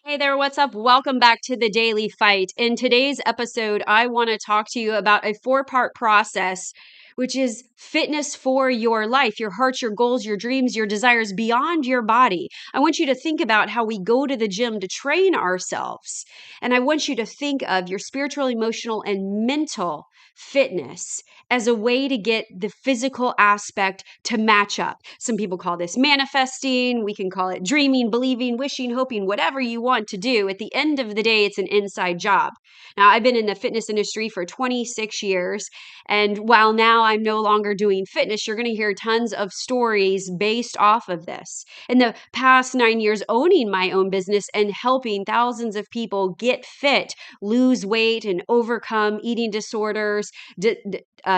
Hey there, what's up? Welcome back to the Daily Fight. In today's episode, I want to talk to you about a four-part process, which is fitness for your life, your heart, your goals, your dreams, your desires beyond your body. I want you to think about how we go to the gym to train ourselves. And I want you to think of your spiritual, emotional, and mental fitness as a way to get the physical aspect to match up. Some people call this manifesting. We can call it dreaming, believing, wishing, hoping, whatever you want to do. At the end of the day, it's an inside job. Now, I've been in the fitness industry for 26 years. And while now I'm no longer doing fitness, you're going to hear tons of stories based off of this. In the past 9 years, owning my own business and helping thousands of people get fit, lose weight, and overcome eating disorders,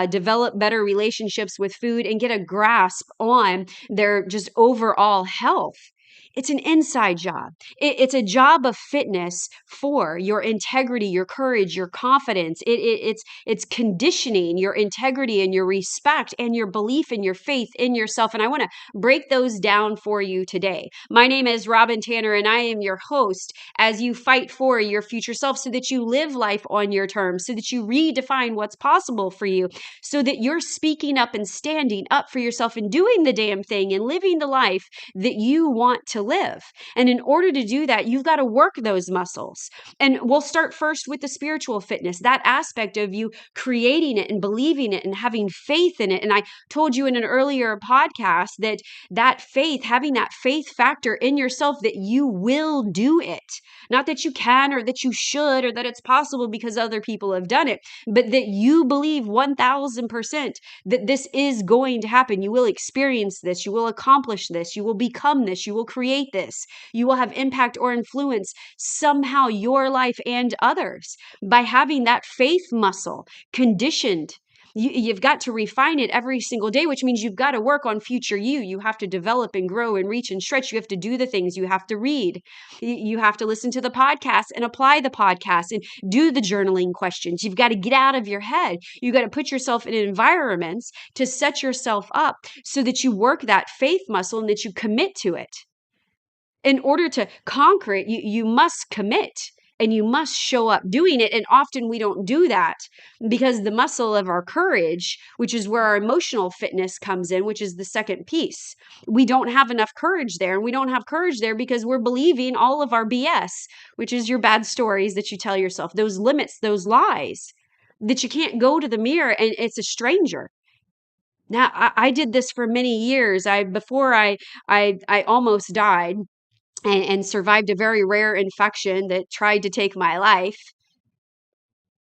develop better relationships with food, and get a grasp on their just overall health. It's an inside job. It's a job of fitness for your integrity, your courage, your confidence. It's conditioning your integrity and your respect and your belief and your faith in yourself. And I want to break those down for you today. My name is ROBYN TANNER, and I am your host as you fight for your future self so that you live life on your terms, so that you redefine what's possible for you, so that you're speaking up and standing up for yourself and doing the damn thing and living the life that you want to live. And in order to do that, you've got to work those muscles. And we'll start first with the spiritual fitness, that aspect of you creating it and believing it and having faith in it. And I told you in an earlier podcast that faith, having that faith factor in yourself that you will do it. Not that you can or that you should or that it's possible because other people have done it, but that you believe 1000% that this is going to happen. You will experience this. You will accomplish this. You will become this. You will create this. You will have impact or influence somehow your life and others by having that faith muscle conditioned. You've got to refine it every single day, which means you've got to work on future you. You have to develop and grow and reach and stretch. You have to do the things. You have to read. You have to listen to the podcast and apply the podcast and do the journaling questions. You've got to get out of your head. You've got to put yourself in environments to set yourself up so that you work that faith muscle and that you commit to it. In order to conquer it, you must commit. And you must show up doing it. And often we don't do that because the muscle of our courage, which is where our emotional fitness comes in, which is the second piece. We don't have enough courage there. And we don't have courage there because we're believing all of our BS, which is your bad stories that you tell yourself, those limits, those lies, that you can't go to the mirror and it's a stranger. Now, I did this for many years. Before I almost died, and survived a very rare infection that tried to take my life.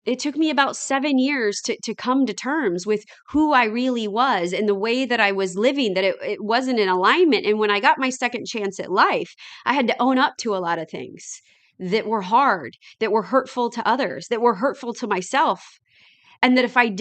It took me about 7 years to come to terms with who I really was and the way that I was living, that it wasn't in alignment. And when I got my second chance at life, I had to own up to a lot of things that were hard, that were hurtful to others, that were hurtful to myself. And that if I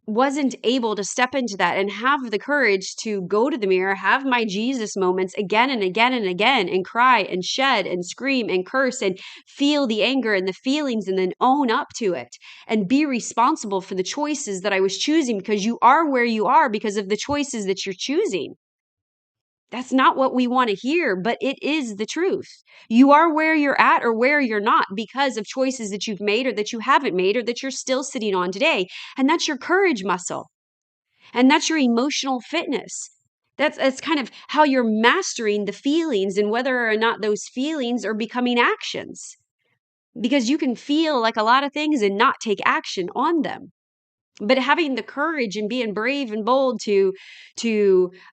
wasn't able to step into that and have the courage to go to the mirror, have my Jesus moments again and again and again, and cry and shed and scream and curse and feel the anger and the feelings and then own up to it and be responsible for the choices that I was choosing, because you are where you are because of the choices that you're choosing. That's not what we want to hear, but it is the truth. You are where you're at or where you're not because of choices that you've made or that you haven't made or that you're still sitting on today. And that's your courage muscle. And that's your emotional fitness. That's kind of how you're mastering the feelings and whether or not those feelings are becoming actions. Because you can feel like a lot of things and not take action on them. But having the courage and being brave and bold to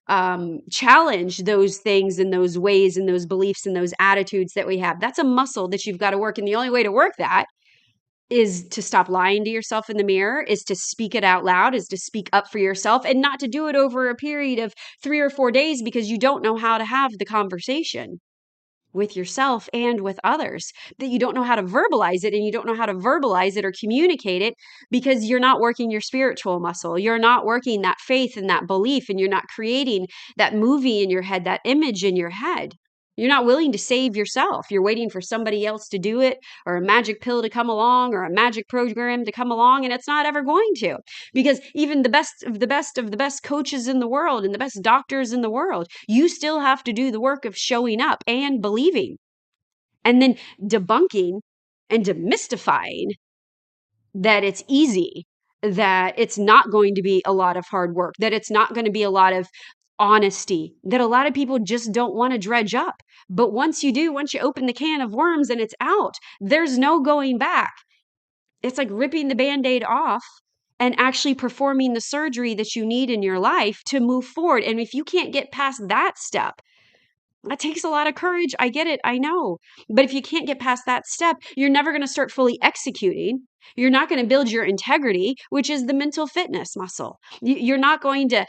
challenge those things and those ways and those beliefs and those attitudes that we have, that's a muscle that you've got to work. And the only way to work that is to stop lying to yourself in the mirror, is to speak it out loud, is to speak up for yourself, and not to do it over a period of 3 or 4 days because you don't know how to have the conversation with yourself and with others, that you don't know how to verbalize it, and you don't know how to verbalize it or communicate it because you're not working your spiritual muscle. You're not working that faith and that belief, and you're not creating that movie in your head, that image in your head. You're not willing to save yourself. You're waiting for somebody else to do it, or a magic pill to come along, or a magic program to come along, and it's not ever going to. Because even the best of the best of the best coaches in the world and the best doctors in the world, you still have to do the work of showing up and believing. and then debunking and demystifying that it's easy, that it's not going to be a lot of hard work, that it's not going to be a lot of honesty, that a lot of people just don't want to dredge up. But once you do, once you open the can of worms and it's out, there's no going back. It's like ripping the Band-Aid off and actually performing the surgery that you need in your life to move forward. And if you can't get past that step, that takes a lot of courage. I get it. I know. But if you can't get past that step, you're never going to start fully executing. You're not going to build your integrity, which is the mental fitness muscle. You're not going to,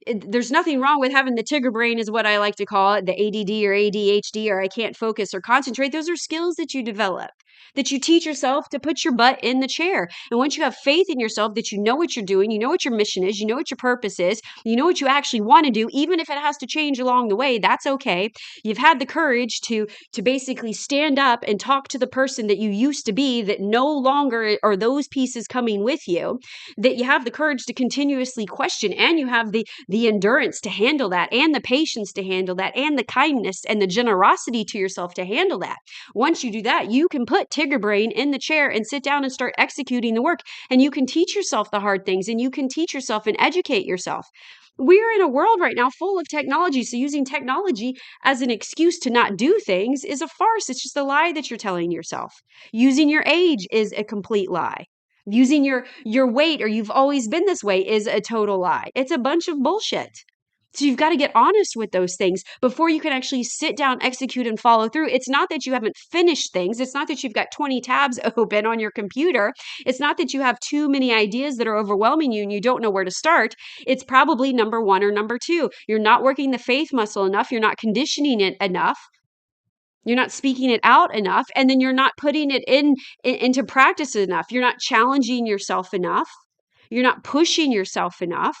there's nothing wrong with having the Tigger brain, is what I like to call it, the ADD or ADHD, or I can't focus or concentrate. Those are skills that you develop, that you teach yourself to put your butt in the chair. And once you have faith in yourself that you know what you're doing, you know what your mission is, you know what your purpose is, you know what you actually want to do, even if it has to change along the way, that's okay. You've had the courage to basically stand up and talk to the person that you used to be, that no longer are those pieces coming with you, that you have the courage to continuously question, and you have the endurance to handle that, and the patience to handle that, and the kindness and the generosity to yourself to handle that. Once you do that, you can put Tigger brain in the chair and sit down and start executing the work, and you can teach yourself the hard things, and you can teach yourself and educate yourself. We're in a world right now full of technology. So using technology as an excuse to not do things is a farce. It's just a lie that you're telling yourself. Using your age is a complete lie. Using your weight, or you've always been this way, is a total lie. It's a bunch of bullshit. So you've got to get honest with those things before you can actually sit down, execute, and follow through. It's not that you haven't finished things. It's not that you've got 20 tabs open on your computer. It's not that you have too many ideas that are overwhelming you and you don't know where to start. It's probably number one or number two. You're not working the faith muscle enough. You're not conditioning it enough. You're not speaking it out enough. And then you're not putting it into practice enough. You're not challenging yourself enough. You're not pushing yourself enough.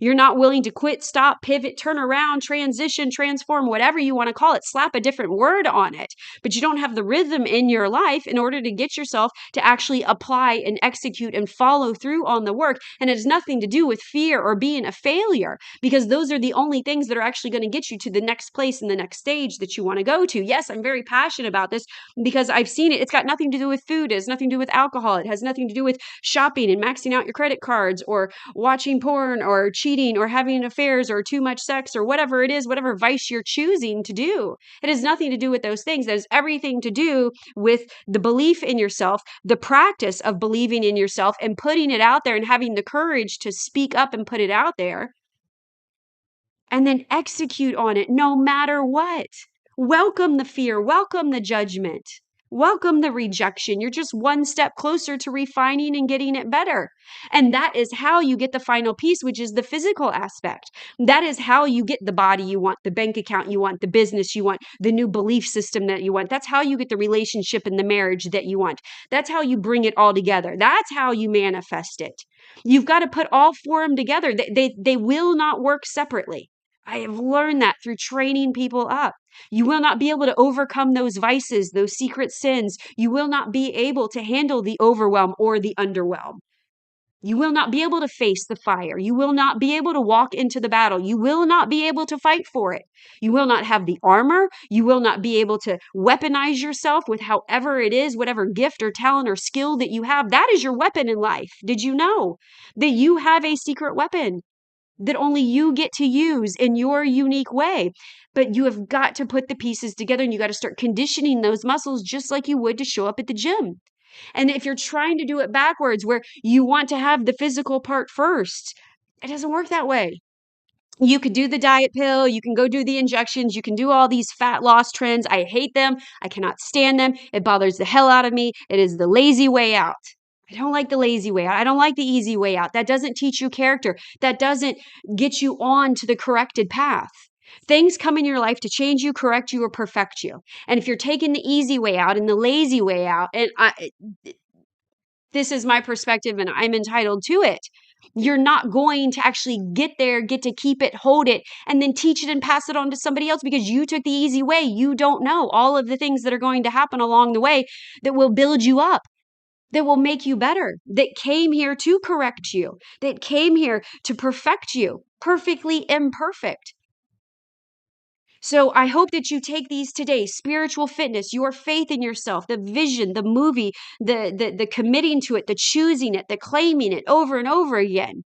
You're not willing to quit, stop, pivot, turn around, transition, transform, whatever you want to call it. Slap a different word on it. But you don't have the rhythm in your life in order to get yourself to actually apply and execute and follow through on the work. And it has nothing to do with fear or being a failure, because those are the only things that are actually going to get you to the next place and the next stage that you want to go to. Yes, I'm very passionate about this because I've seen it. It's got nothing to do with food. It has nothing to do with alcohol. It has nothing to do with shopping and maxing out your credit cards, or watching porn, or cheating, or having affairs, or too much sex, or whatever it is, whatever vice you're choosing to do. It has nothing to do with those things. It has everything to do with the belief in yourself, the practice of believing in yourself and putting it out there, and having the courage to speak up and put it out there, and then execute on it no matter what. Welcome the fear, welcome the judgment, welcome the rejection. You're just one step closer to refining and getting it better. And that is how you get the final piece, which is the physical aspect. That is how you get the body you want, the bank account you want, the business you want, the new belief system that you want. That's how you get the relationship and the marriage that you want. That's how you bring it all together. That's how you manifest it. You've got to put all four of them together. They will not work separately. I have learned that through training people up. You will not be able to overcome those vices, those secret sins. You will not be able to handle the overwhelm or the underwhelm. You will not be able to face the fire. You will not be able to walk into the battle. You will not be able to fight for it. You will not have the armor. You will not be able to weaponize yourself with however it is, whatever gift or talent or skill that you have. That is your weapon in life. Did you know that you have a secret weapon that only you get to use in your unique way? But you have got to put the pieces together, and you got to start conditioning those muscles just like you would to show up at the gym. And if you're trying to do it backwards, where you want to have the physical part first, it doesn't work that way. You could do the diet pill, you can go do the injections, you can do all these fat loss trends. I hate them. I cannot stand them. It bothers the hell out of me. It is the lazy way out. I don't like the lazy way out. I don't like the easy way out. That doesn't teach you character. That doesn't get you on to the corrected path. Things come in your life to change you, correct you, or perfect you. And if you're taking the easy way out and the lazy way out, and this is my perspective and I'm entitled to it, you're not going to actually get there, get to keep it, hold it, and then teach it and pass it on to somebody else because you took the easy way. You don't know all of the things that are going to happen along the way that will build you up, that will make you better, that came here to correct you, that came here to perfect you, perfectly imperfect. So I hope that you take these today: spiritual fitness, your faith in yourself, the vision, the movie, the committing to it, the choosing it, the claiming it over and over again.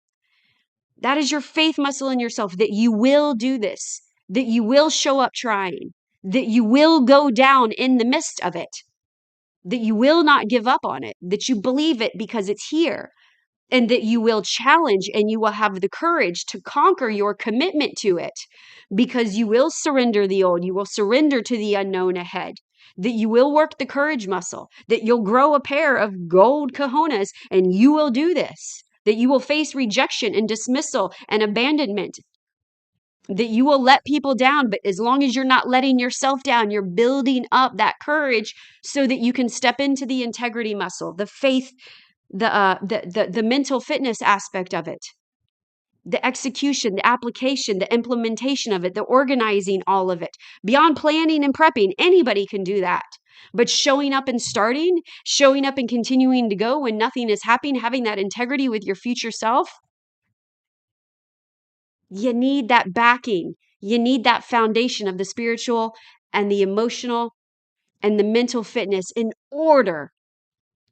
That is your faith muscle in yourself, that you will do this, that you will show up trying, that you will go down in the midst of it, that you will not give up on it, that you believe it because it's here, and that you will challenge and you will have the courage to conquer your commitment to it, because you will surrender the old, you will surrender to the unknown ahead, that you will work the courage muscle, that you'll grow a pair of gold cojones and you will do this, that you will face rejection and dismissal and abandonment, that you will let people down, but as long as you're not letting yourself down, you're building up that courage so that you can step into the integrity muscle, the faith, the mental fitness aspect of it, the execution, the application, the implementation of it, the organizing all of it. Beyond planning and prepping, anybody can do that. But showing up and starting, showing up and continuing to go when nothing is happening, having that integrity with your future self, you need that backing. You need that foundation of the spiritual and the emotional and the mental fitness in order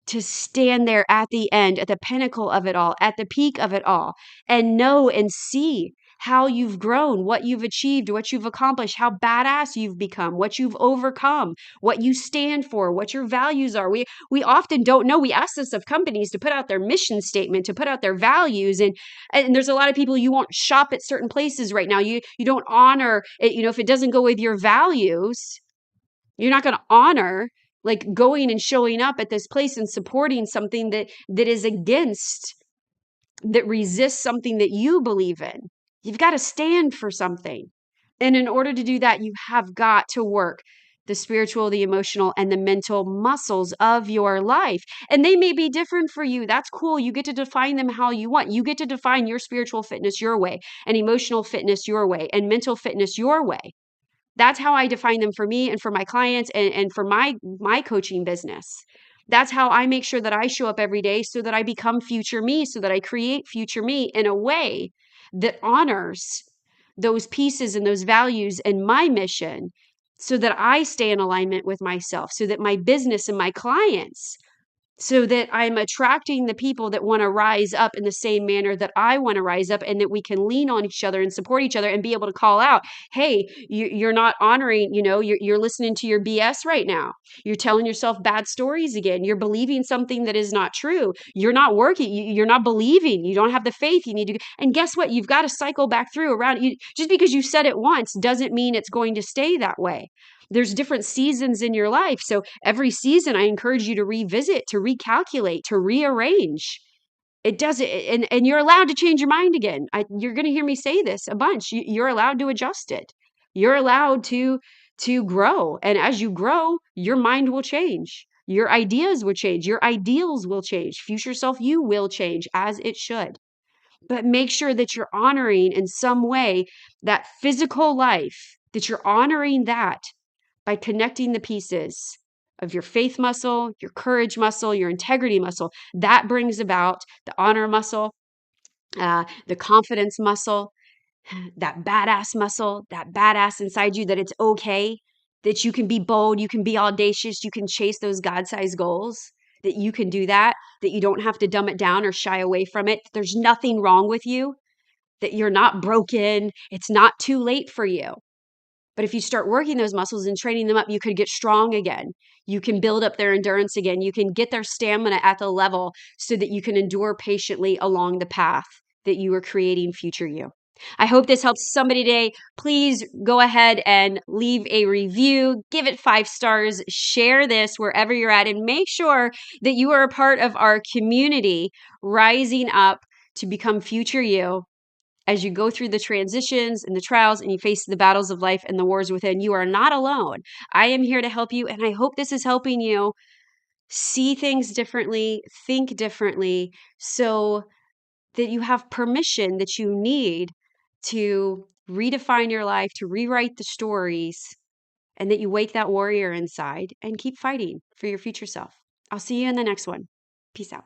to stand there at the end, at the pinnacle of it all, at the peak of it all, and know and see how you've grown, what you've achieved, what you've accomplished, how badass you've become, what you've overcome, what you stand for, what your values are. We often don't know. We ask this of companies to put out their mission statement, to put out their values, and there's a lot of people, you won't shop at certain places right now. You don't honor it, if it doesn't go with your values. You're not going to honor like going and showing up at this place and supporting something that is against, that resists something that you believe in. You've got to stand for something. And in order to do that, you have got to work the spiritual, the emotional, and the mental muscles of your life. And they may be different for you. That's cool. You get to define them how you want. You get to define your spiritual fitness your way, and emotional fitness your way, and mental fitness your way. That's how I define them for me and for my clients, and for my coaching business. That's how I make sure that I show up every day so that I become future me, so that I create future me in a way that honors those pieces and those values and my mission, so that I stay in alignment with myself, so that my business and my clients, so that I'm attracting the people that want to rise up in the same manner that I want to rise up, and that we can lean on each other and support each other and be able to call out, hey, you're not honoring, you're listening to your BS right now. You're telling yourself bad stories again. You're believing something that is not true. You're not working. You're not believing. You don't have the faith you need to. And guess what? You've got to cycle back through around. Just because you said it once doesn't mean it's going to stay that way. There's different seasons in your life. So every season, I encourage you to revisit, to recalculate, to rearrange. It doesn't, and you're allowed to change your mind again. You're going to hear me say this a bunch. You're allowed to adjust it. You're allowed to grow. And as you grow, your mind will change. Your ideas will change. Your ideals will change. Future self you will change, as it should. But make sure that you're honoring in some way that physical life, that you're honoring that by connecting the pieces of your faith muscle, your courage muscle, your integrity muscle. That brings about the honor muscle, the confidence muscle, that badass muscle, that badass inside you, that it's okay, that you can be bold, you can be audacious, you can chase those God-sized goals, that you can do that, that you don't have to dumb it down or shy away from it. There's nothing wrong with you, that you're not broken. It's not too late for you. But if you start working those muscles and training them up, you could get strong again. You can build up their endurance again. You can get their stamina at the level so that you can endure patiently along the path that you are creating future you. I hope this helps somebody today. Please go ahead and leave a review, give it 5 stars, share this wherever you're at, and make sure that you are a part of our community rising up to become future you. As you go through the transitions and the trials and you face the battles of life and the wars within, you are not alone. I am here to help you, and I hope this is helping you see things differently, think differently, so that you have permission that you need to redefine your life, to rewrite the stories, and that you wake that warrior inside and keep fighting for your future self. I'll see you in the next one. Peace out.